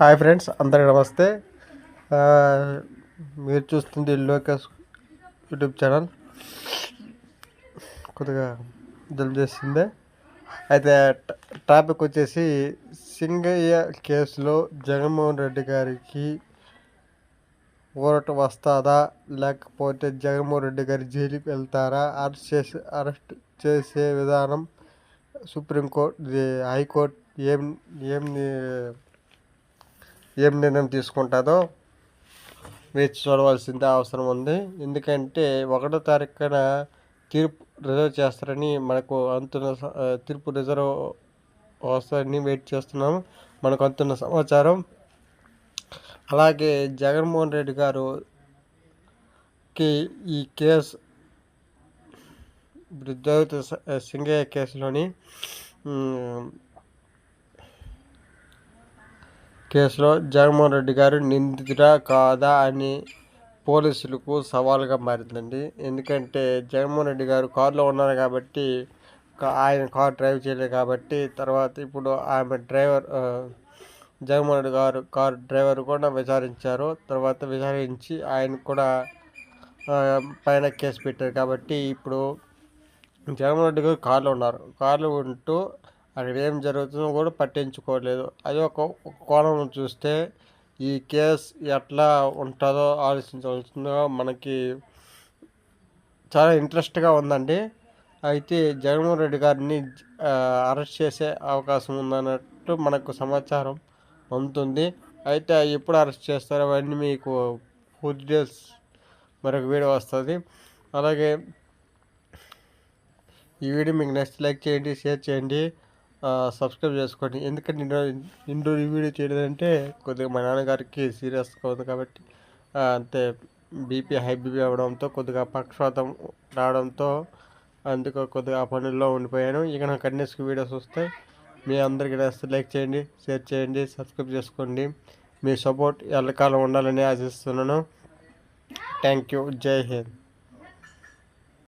Hi friends, అందరికీ నమస్తే. ఆ, మీరు చూస్తుంది లోకేష్ యూట్యూబ్ ఛానల్. కొద్దిగా జలుబు చేసిందే. అయితే టాపిక్ వచ్చేసి సింగయ్య కేసులో జగన్మోహన్ రెడ్డి గారికి ఊరట వస్తుందా, లేకపోతే జగన్మోహన్ రెడ్డి గారి జైలుకి వెళ్తారా, అరెస్ట్ చేసే విధానం సుప్రీంకోర్టు హైకోర్టు ఏం ఏం ఏం నిర్ణయం తీసుకుంటుందో వేచి చూడవలసిందే అవసరం ఉంది. ఎందుకంటే 1వ తారీఖున తీర్పు రిజర్వ్ చేస్తారని మనకు తీర్పు రిజర్వ్ వస్తారని వెయిట్ చేస్తున్నాము. మనకు అందుతున్న సమాచారం. అలాగే జగన్మోహన్ రెడ్డి గారుకి ఈ కేసు సింగయ్య కేసులో జగన్మోహన్ రెడ్డి గారు నిందితుడా కాదా అని పోలీసులకు సవాల్గా మారిందండి. ఎందుకంటే జగన్మోహన్ రెడ్డి గారు కారులో ఉన్నారు కాబట్టి, ఆయన కారు డ్రైవ్ చేయలేదు కాబట్టి, తర్వాత ఇప్పుడు ఆమె జగన్మోహన్ రెడ్డి గారు కారు డ్రైవర్ కూడా విచారించారు. తర్వాత విచారించి ఆయన కూడా పైన కేసు పెట్టారు. కాబట్టి ఇప్పుడు జగన్మోహన్ రెడ్డి గారు కారులో ఉంటూ అక్కడ ఏం జరుగుతుందో కూడా పట్టించుకోలేదు. అది ఒక కోణం చూస్తే ఈ కేసు ఎట్లా ఉంటుందో ఆలోచించవలసిందిగా మనకి చాలా ఇంట్రెస్ట్గా ఉందండి. అయితే జగన్మోహన్ రెడ్డి గారిని అరెస్ట్ చేసే అవకాశం ఉందన్నట్టు మనకు సమాచారం అందుతుంది. అయితే ఎప్పుడు అరెస్ట్ చేస్తారో అవన్నీ మీకు పూర్తి డీటెయిల్స్ మరొక వీడియో వస్తుంది. అలాగే ఈ వీడియో మీకు నెక్స్ట్ లైక్ చేయండి, షేర్ చేయండి, సబ్స్క్రైబ్ చేసుకోండి. ఎందుకంటే ఇండో ఈ వీడియో చేయలేదంటే కొద్దిగా మా నాన్నగారికి సీరియస్గా ఉంది కాబట్టి, అంతే హై బీపీ అవ్వడంతో కొద్దిగా పక్షవాతం రావడంతో అందుకు కొద్దిగా ఆ పనుల్లో ఉండిపోయాను. ఇక నా కంటిన్యూస్గా వీడియోస్ వస్తాయి. మీ అందరికీ నచ్చితే లైక్ చేయండి, షేర్ చేయండి, సబ్స్క్రైబ్ చేసుకోండి. మీ సపోర్ట్ ఎల్లకాలం ఉండాలని ఆశిస్తున్నాను. Thank you. జై హింద్.